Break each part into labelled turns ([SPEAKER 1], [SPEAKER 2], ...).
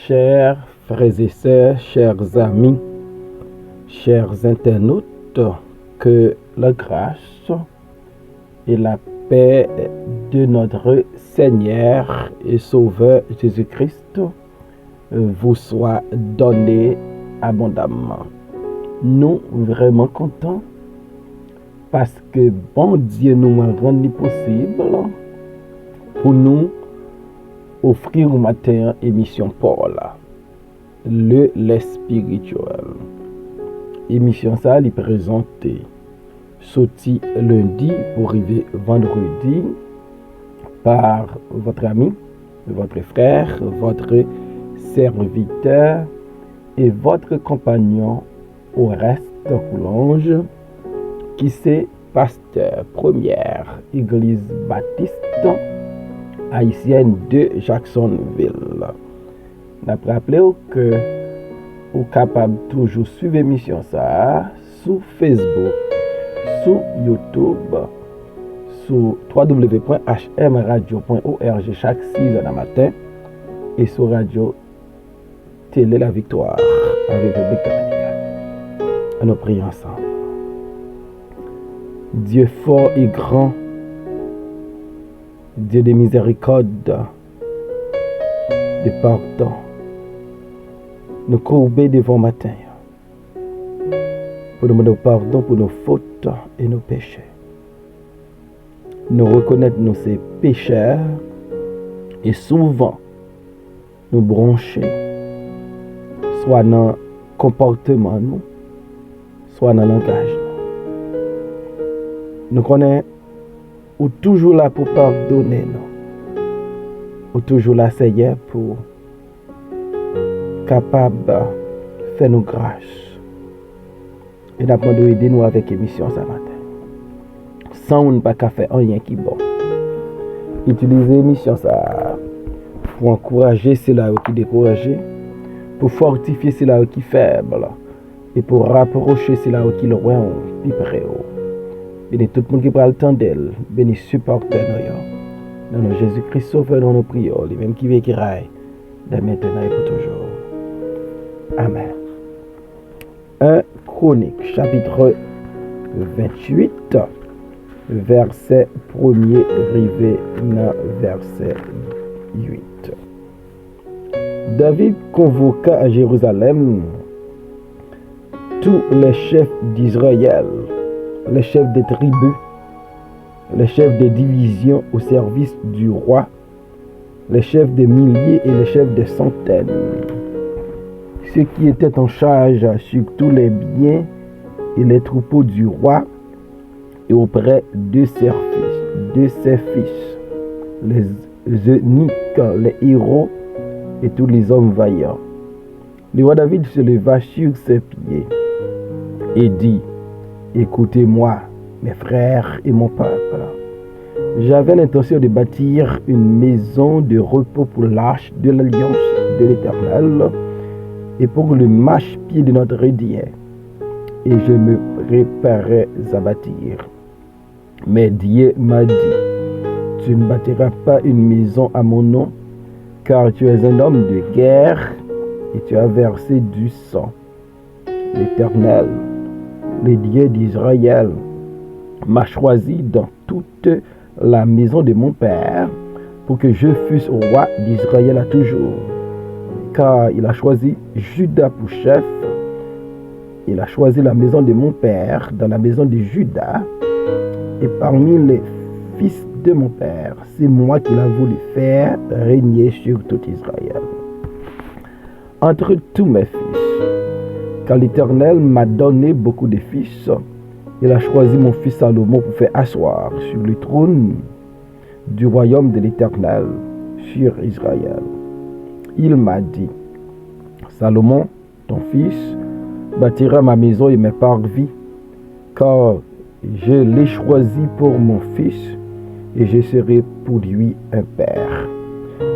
[SPEAKER 1] Chers frères et sœurs, chers amis, chers internautes, que la grâce et la paix de notre Seigneur et Sauveur Jésus-Christ vous soient données abondamment. Nous vraiment contents parce que bon Dieu nous a rendu possible pour nous offrir au matin émission Paul, le lait spirituel. Émission ça est présentée sorti lundi pour arriver vendredi par votre ami, votre frère, votre serviteur et votre compagnon au reste Coulange, qui c'est pasteur première église baptiste haïtienne de Jacksonville. N'a rappelé que vous êtes capable toujours suivre l'émission ça sur Facebook, sur YouTube, sur www.hmradio.org chaque 6h du matin et sur Radio Télé La Victoire avec République Dominicane. Nous prions ensemble. Dieu fort et grand, Dieu de miséricorde, de pardon, nous courber devant matin pour nous demander pardon pour nos fautes et nos péchés. Nous reconnaître nous ces pécheurs et souvent nous brancher soit dans le comportement nous, soit dans le langage. Nous connaissons ou toujours là pour pardonner nous, ou toujours là Seigneur pour capable de faire nos grâces. Et nous avons aider nous avec l'émission ce matin. Sans on ne pas faire rien qui est bon. Utiliser l'émission ça pour encourager ceux-là qui sont découragés, pour fortifier ceux-là qui sont faibles, et pour rapprocher ceux-là qui sont loin, plus près. Bénis tout le monde qui prend le temps d'elle. Bénis supporter nous. Dans le Jésus-Christ sauveur, dans nos prières, les mêmes qui vécuraient, de maintenant et pour toujours. Amen. 1 Chronique, chapitre 28, verset 1er, rivé dans verset 8. David convoqua à Jérusalem tous les chefs d'Israël, les chefs des tribus, les chefs des divisions au service du roi, les chefs des milliers et les chefs des centaines, ceux qui étaient en charge sur tous les biens et les troupeaux du roi, et auprès de ses fils, les eunuques, les héros et tous les hommes vaillants. Le roi David se leva sur ses pieds et dit: écoutez-moi, mes frères et mon peuple. J'avais l'intention de bâtir une maison de repos pour l'arche de l'alliance de l'Éternel et pour le marchepied de notre Dieu. Et je me préparais à bâtir. Mais Dieu m'a dit: tu ne bâtiras pas une maison à mon nom, car tu es un homme de guerre et tu as versé du sang. L'Éternel, le Dieu d'Israël, m'a choisi dans toute la maison de mon père pour que je fusse roi d'Israël à toujours. Car il a choisi Juda pour chef. Il a choisi la maison de mon père dans la maison de Juda. Et parmi les fils de mon père, c'est moi qui l'a voulu faire régner sur tout Israël. Entre tous mes fils, car l'Éternel m'a donné beaucoup de fils, il a choisi mon fils Salomon pour faire asseoir sur le trône du royaume de l'Éternel sur Israël. Il m'a dit: Salomon, ton fils, bâtira ma maison et mes parvis, car je l'ai choisi pour mon fils et je serai pour lui un père.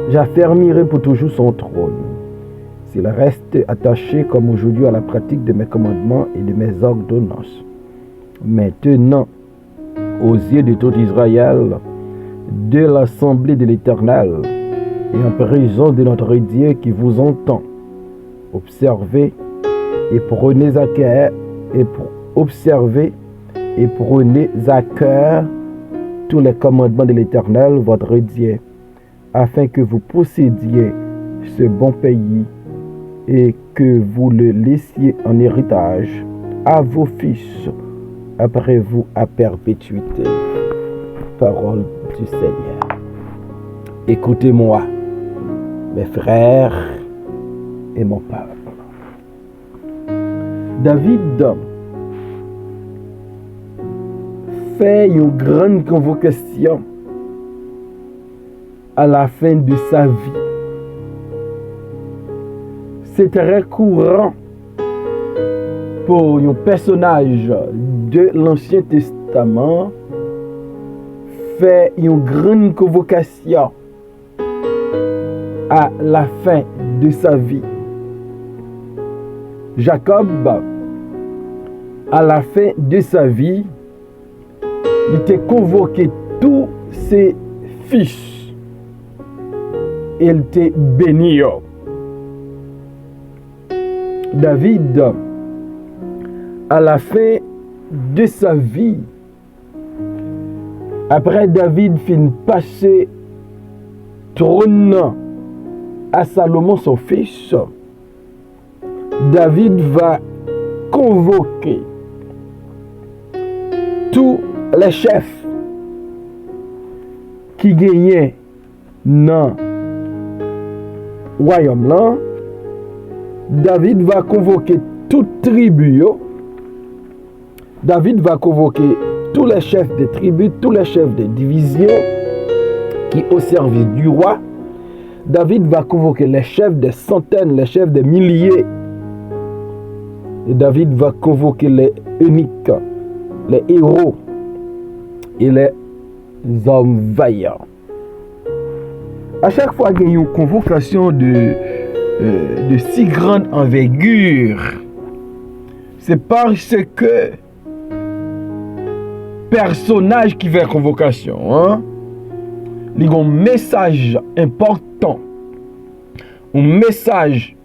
[SPEAKER 1] J'affermirai pour toujours son trône. S'il reste attaché comme aujourd'hui à la pratique de mes commandements et de mes ordonnances. Maintenant, aux yeux de tout Israël, de l'assemblée de l'Éternel, et en présence de notre Dieu qui vous entend. Observez et prenez à cœur tous les commandements de l'Éternel, votre Dieu, afin que vous possédiez ce bon pays et que vous le laissiez en héritage à vos fils après vous à perpétuité. Parole du Seigneur. Écoutez-moi, mes frères et mon peuple. David fait une grande convocation à la fin de sa vie. C'est très courant pour un personnage de l'Ancien Testament faire une grande convocation à la fin de sa vie. Jacob, à la fin de sa vie, il était convoqué tous ses fils. Il était béni. David, à la fin de sa vie, après David fin passer trône à Salomon son fils, David va convoquer tous les chefs qui gagnaient dans le royaume là. David va convoquer toute tribu. David va convoquer tous les chefs de tribus, tous les chefs de division qui au service du roi. David va convoquer les chefs des centaines, les chefs des milliers. Et David va convoquer les eunuques, les héros et les hommes vaillants. À chaque fois qu'il y a une convocation de si grande envergure, c'est parce que personnage qui fait convocation, il y a un message important, un message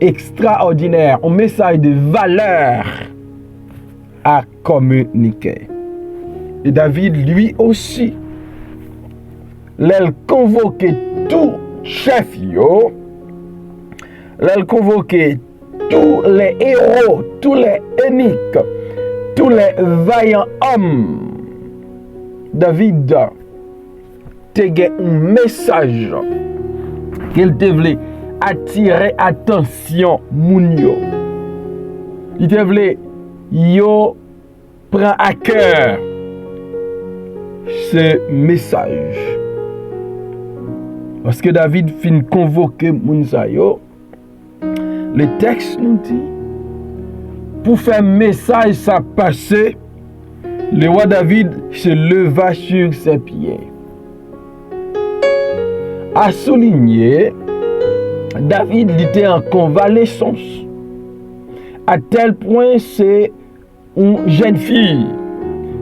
[SPEAKER 1] extraordinaire, un message de valeur à communiquer. Et David, lui aussi, l'a convoqué tout chef, l'a convoqué tous les héros, tous les eunuques, tous les vaillants hommes. David te un message qu'il te voulait attirer attention moun yo. Il te voulait yo prend à cœur ce message. Parce que David fin convoquer moun sa yo, le texte nous dit pour faire message ça passer, le roi David se leva sur ses pieds. À souligner, David était en convalescence. À tel point, c'est une jeune fille.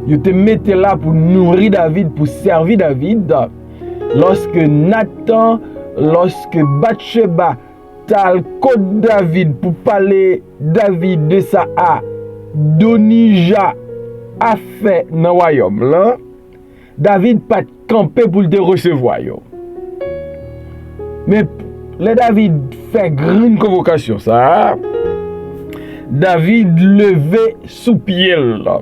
[SPEAKER 1] Il te mettait là pour nourrir David, pour servir David. Lorsque Nathan, lorsque Bathsheba, t'as le code David pour parler David de ça à Donija a fait dans le royaume là, David pas campé pour te recevoir. Mais le David fait grande convocation ça. David levé sous pied là.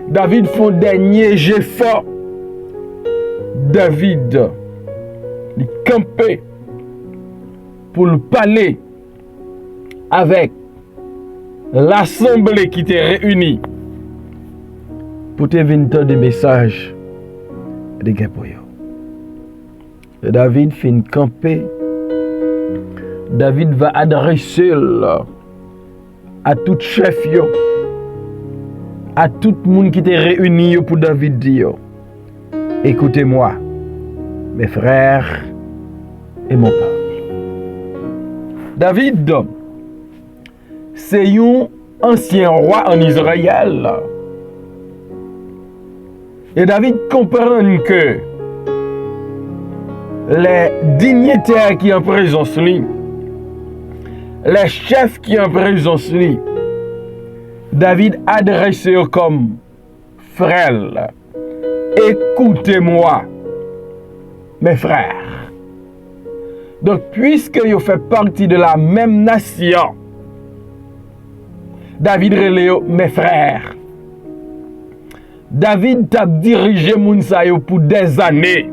[SPEAKER 1] David font dernier jet fort. David il campé pour le parler avec l'assemblée qui était réunie pour te venir des messages de Gapoyo. David fin camper. David va adresser à tout chef yo, à tout le monde qui était réuni pour David dire, écoutez-moi, mes frères et mon peuple. David, c'est un ancien roi en Israël. Et David comprend que les dignitaires qui en présence lui, les chefs qui en présence lui, David adressé comme frère, écoutez-moi, mes frères. Donc, puisque vous faites partie de la même nation, David relève mes frères. David t'a dirigé Mounsayo pour des années.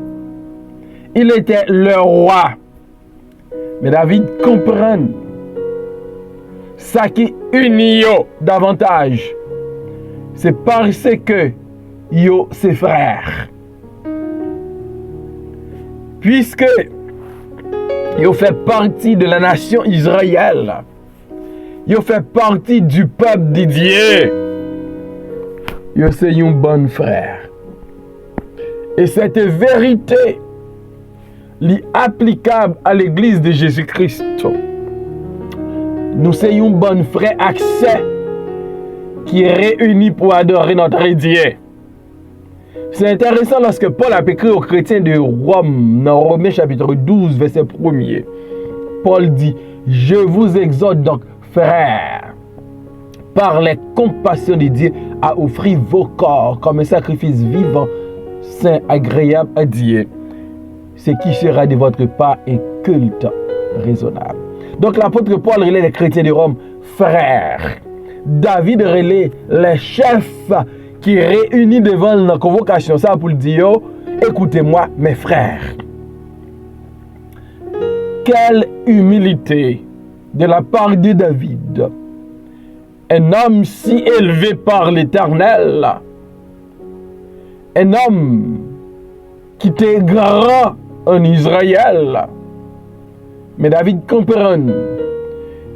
[SPEAKER 1] Il était le roi. Mais David comprend ça qui unit yo davantage. C'est parce que yo ses frères. Puisque yo fait partie de la nation Israël. Yo fait partie du peuple de Dieu. Yo c'est un bon frère. Et cette vérité est applicable à l'église de Jésus-Christ. Nous sommes un bon frère accès qui réunit pour adorer notre Dieu. C'est intéressant lorsque Paul a écrit aux chrétiens de Rome, dans Romains chapitre 12, verset 1er. Paul dit, je vous exhorte donc, frères, par les compassions de Dieu, à offrir vos corps comme un sacrifice vivant, saint, agréable à Dieu, ce qui sera de votre part un culte raisonnable. Donc l'apôtre Paul relève les chrétiens de Rome, frères. David relève les chefs qui réunissent devant la convocation ça pour dire, écoutez-moi mes frères. Quelle humilité de la part de David. Un homme si élevé par l'Éternel. Un homme qui était grand en Israël. Mais David comprend.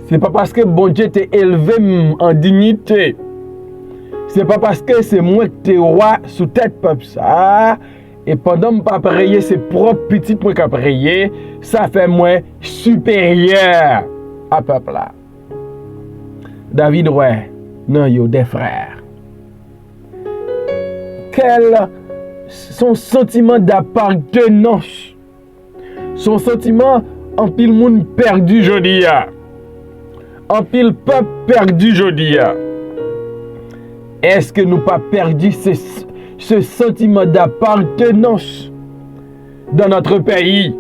[SPEAKER 1] C'est pas parce que bon Dieu t'est élevé en dignité. C'est pas parce que c'est moi qui t'es roi sous tête peuple ça. Et pendant que je prier, c'est propre petit moi qui prier, ça fait moi supérieur à peuple là. David ouais, non yo des frères. Quel son sentiment d'appartenance. Son sentiment en pile monde perdu jodi ya. En pile peuple perdu jodi ya. Est-ce que nous pas perdu ce sentiment d'appartenance dans notre pays?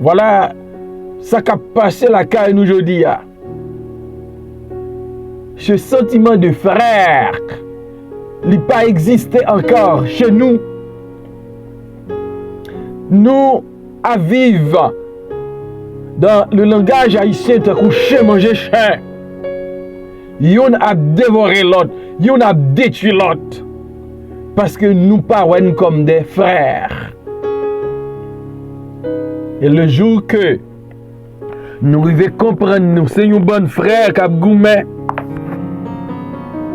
[SPEAKER 1] Voilà ça qui a passé la caille nous aujourd'hui. Ce sentiment de frère, il n'a pas existé encore chez nous. Nous à vivre dans le langage haïtien, tu as couché, manger chien. Yon a dévoré l'autre, yon a détruit l'autre. Parce que nous parlons comme des frères. Et le jour que nous arrivons comprendre, nous sommes un bon frère, Cap Goumé.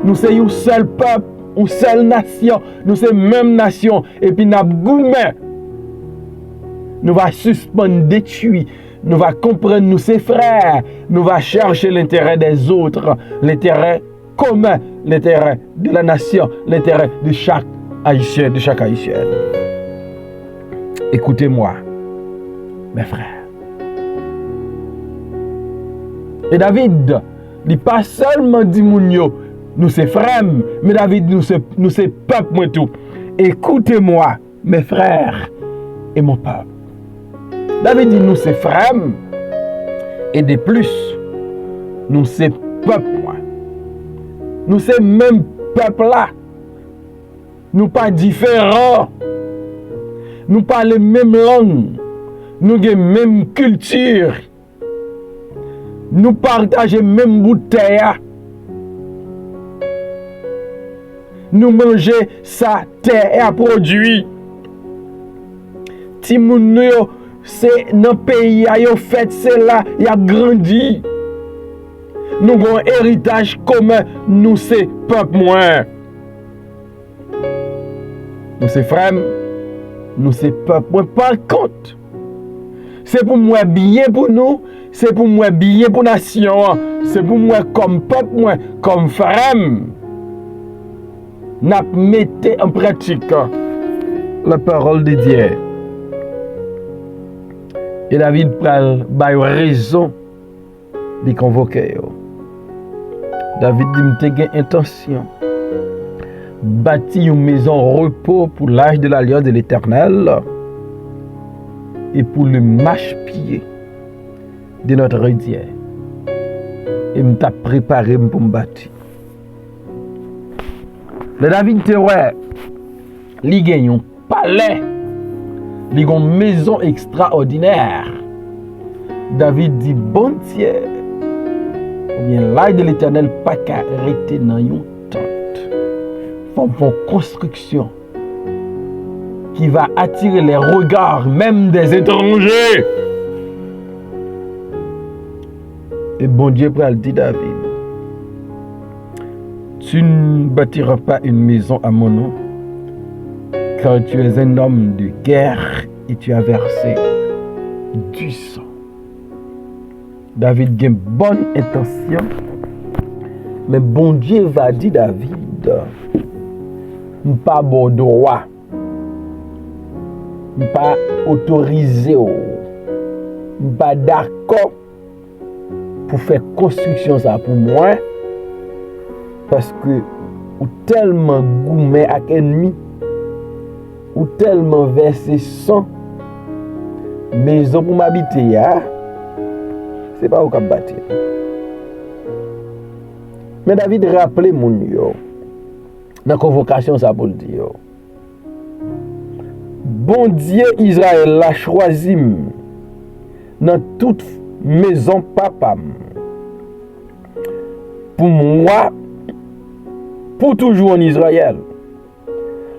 [SPEAKER 1] Nous sommes un seul peuple, une seule nation. Nous sommes une même nation. Et puis nous Goumé. Nous va suspendre, détruire. Nous va comprendre, nous ses frères. Nous va chercher l'intérêt des autres. L'intérêt commun. L'intérêt de la nation. L'intérêt de chaque Haïtien, de chaque Haïtienne. Écoutez-moi, mes frères. Et David, il n'est pas seulement dit Mounio, nous c'est frères, mais David, nous c'est peuple, moi tout. Écoutez-moi, mes frères et mon peuple. David dit, nous c'est frères, et de plus, nous c'est peuple, moi. Nous c'est même peuple là. Nous pas différents. Nous parlons même langue. Nous avons même culture. Nous partageons même bouteille. Nous mangeons sa terre à produit. Si moun yo c'est dans le pays a yo fait c'est là, il a grandi. Nous avons un héritage commun, nous c'est peuple moins. Nous c'est frères, nous c'est peuple moins. Par contre, c'est pour moi bien pour nous, c'est pour moi bien pour la nation, c'est pour moi comme peuple moi, comme frère. N'a mettez en pratique la parole de Dieu. Et David pral ba yo raison de convoquer yo. David dit m'te gen intention bâti une maison repos pour l'âge de l'alliance de l'Éternel et pour le marchepied de notre Dieu. Et m'ta préparé pour me bâtir. Le David te ouais, li gen un palais, li gen une maison extraordinaire. David dit bon Dieu, ou bien l'âge de l'Éternel pas qu'à arrêter dans une tente. Faut une construction qui va attirer les regards même des étrangers. Et bon Dieu pral dit David, tu ne bâtiras pas une maison à mon nom, car tu es un homme de guerre et tu as versé du sang. David a une bonne intention, mais bon Dieu va dire David, pas bon droit, pas autorisé, pas d'accord pour faire construction ça pour moi, parce que ou tellement gourmet à ennemi, ou tellement versé sang, maison pour m'habiter ya, c'est pas au cap bâtir. Mais David rappelait mon yo dans la convocation ça pour le dire. Bon Dieu Israël l'a choisi dans toute maison papa pour moi pour toujours en Israël.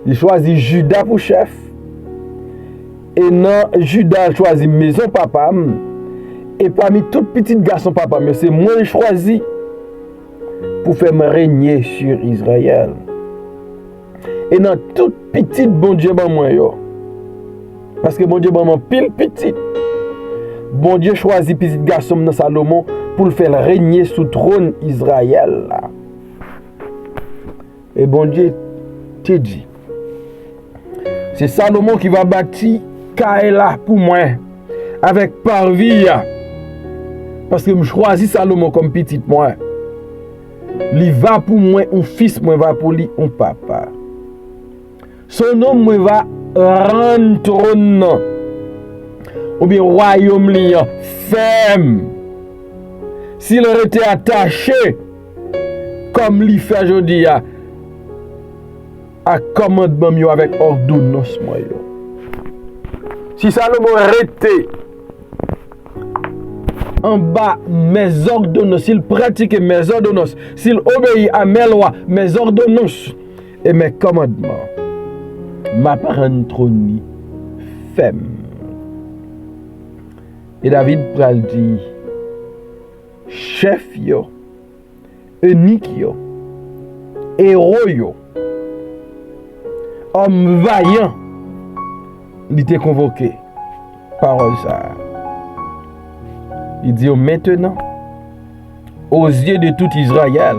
[SPEAKER 1] Il choisit Judas pour chef et non Judas choisit maison papa et parmi tout petit garçon papa mais c'est moi choisi pour faire me régner sur Israël. Et dans toute petite bon Dieu ban moi yo. Parce que bon Dieu ban moi pile petit. Bon Dieu choisit petit garçon dans Salomon pour le faire régner sous trône Israël. Et bon Dieu te dit, c'est Salomon qui va bâtir Kaela pour moi avec parvis. Parce que je choisis Salomon comme petit moi. Il va pour moi un fils, moi va pour lui un papa. Son nom moi va rendre trône ou bien royaume li ferme. S'il aurait été attaché comme il fait aujourd'hui à commandement yo avec ordonnance moi yo. Si Salomon arrêté en bas mes ordonnances, s'il pratique mes ordonnances, s'il obéit à mes lois, mes ordonnances et mes commandements, ma parente trône ferme. Et David pral dit, chef yo, unique yo, héros yo, homme vaillant, il était convoqué. Parole ça. Il dit maintenant, aux yeux de tout Israël,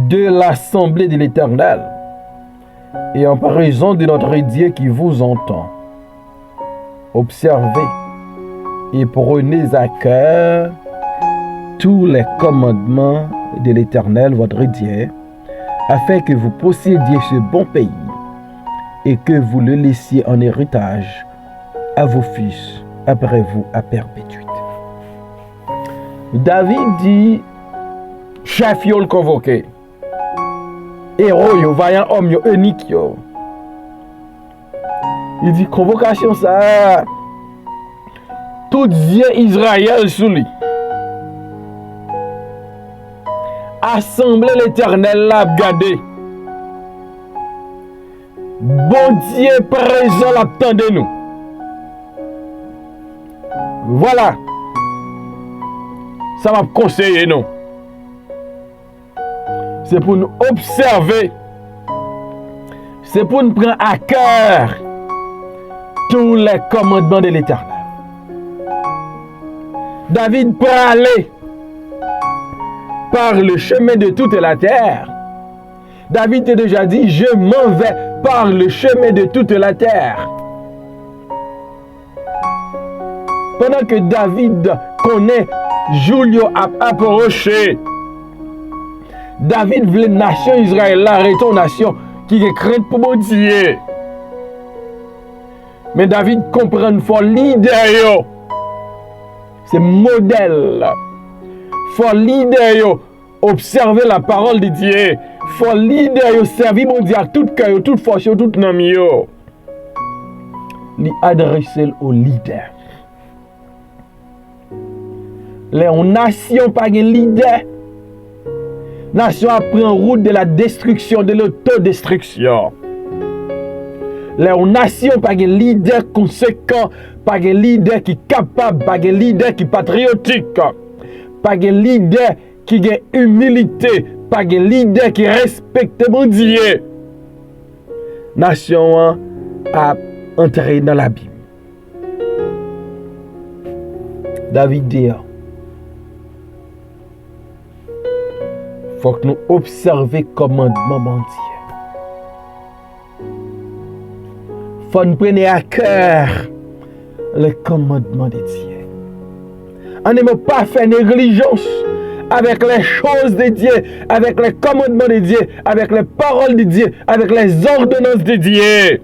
[SPEAKER 1] de l'assemblée de l'Éternel, et en raison de notre Dieu qui vous entend, observez et prenez à cœur tous les commandements de l'Éternel, votre Dieu, afin que vous possédiez ce bon pays et que vous le laissiez en héritage à vos fils après vous à perpétuité. David dit, chef yo le convoqué, héros yo, vaillant homme yo, unique yo. Il dit, convocation ça, tout Dieu Israël sous lui. Assemblée l'Éternel l'a gardé. Bon Dieu présent l'attendait nous. Voilà. Ça m'a conseillé nous. C'est pour nous observer. C'est pour nous prendre à cœur tous les commandements de l'Éternel. David peut aller par le chemin de toute la terre. David a déjà dit, je m'en vais par le chemin de toute la terre. pendant que David connaît Julio a approché, David voulait nation Israël là, arrêter une nation qui est crainte pour mon Dieu. Mais David comprend une fois leader, c'est modèle. Faut leader, observer la parole de Dieu. Faut leader, servir mon Dieu à tout cœur, toute force, toute nom. Li adresser au leader. Les nations pas de leader. Nation prend route de la destruction, de l'autodestruction. Les nations pas de leader conséquent, pas de leader qui capable, pas de leader qui patriotique, pas de leader qui a humilité, pas de leader qui respecte mon Dieu. Nation a entré dans l'abîme. David dit, faut que nous observions le commandement de Dieu. Faut que nous prenions à cœur le commandement de Dieu. On ne peut pas faire négligence avec les choses de Dieu, avec les commandements de Dieu, avec les paroles de Dieu, avec les ordonnances de Dieu.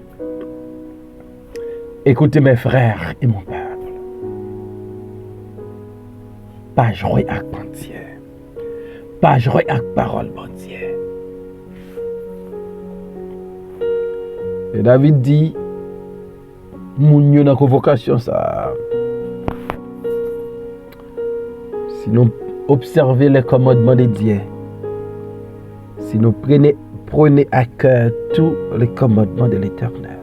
[SPEAKER 1] Écoutez mes frères et mon peuple. Pas jouer avec mon Dieu. Pas jouer avec parole mon Dieu. Et David dit, moun yo dans convocation ça. Si nous observons les commandements de Dieu, si nous prenons à cœur tous les commandements de l'Éternel,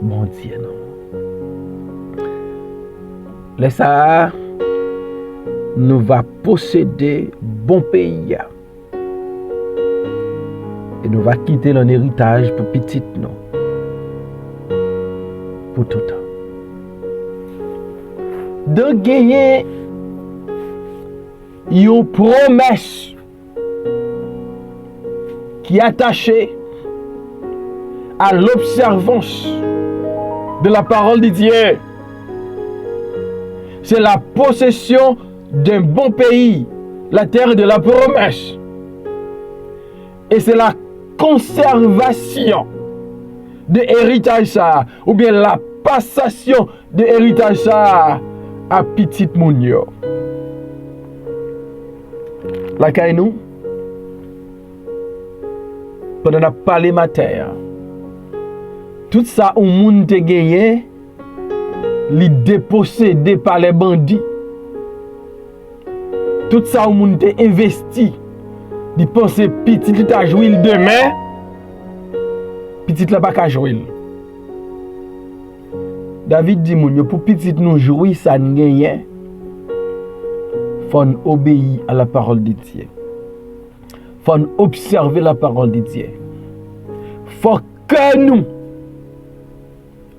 [SPEAKER 1] mon Dieu, non. Les ça, nous va posséder bon pays. Et nous va quitter l'en héritage pour petit nous. Pour tout temps. De gagner une promesse qui est attachée à l'observance de la parole de Dieu. C'est la possession d'un bon pays, la terre de la promesse. Et c'est la conservation de héritage ça, ou bien la passation de héritage ça à petit mounio. La caille nous, pendant la parler matin, tout ça au monde te gagné, li dépossédé par les bandits. Tout ça au monde te investi. Di penser petit li ta jouil demain, petit la pas ka jouil. David dit moun yo pour petit nous jouir ça n'gagné. Faut obéir à la parole de Dieu. Faut observer la parole de Dieu. Faut que nous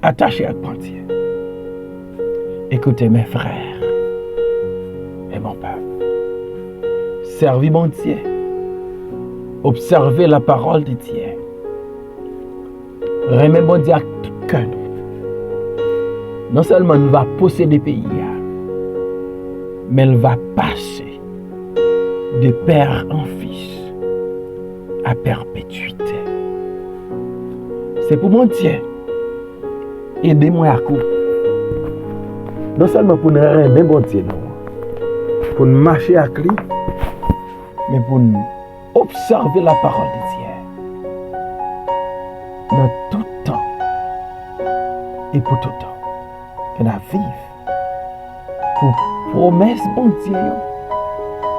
[SPEAKER 1] attachés à Dieu. Écoutez mes frères et mon peuple. Servez mon Dieu. Observez la parole de Dieu. Remettez mon Dieu à tout cœur. Non seulement nous va posséder le pays, mais elle va passer de père en fils à perpétuité. C'est pour mon Dieu. Aidez-moi à coup. Non seulement pour nous rendre bon Dieu, pour nous marcher avec lui, mais pour nous observer la parole de Dieu. Dans tout temps et pour tout temps. Que nous vivons pour promesse bon Dieu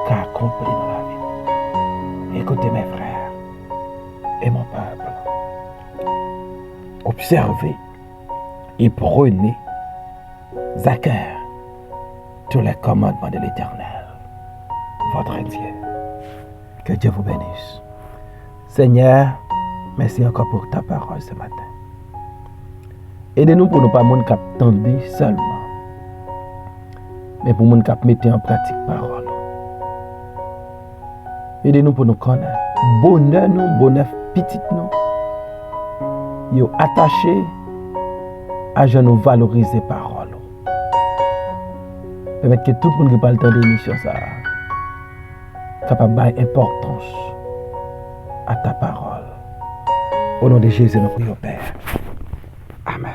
[SPEAKER 1] qu'a accompli dans la vie. Écoutez mes frères et mon peuple. Observez et prenez à cœur tous les commandements de l'Éternel, votre Dieu. Que Dieu vous bénisse. Seigneur, merci encore pour ta parole ce matin. Aidez-nous pour ne pas monde cap tendre seulement, mais pour monde cap mettre en pratique parole. Aidez-nous pour nous connaître. Bonheur nous, bonheur petit nous. Yo attaché à nous valoriser parole. Permettre que tout le monde qui parle de l'émission ça capable d'avoir importance à ta parole. Au nom de Jésus, nous prions, Père. Amen.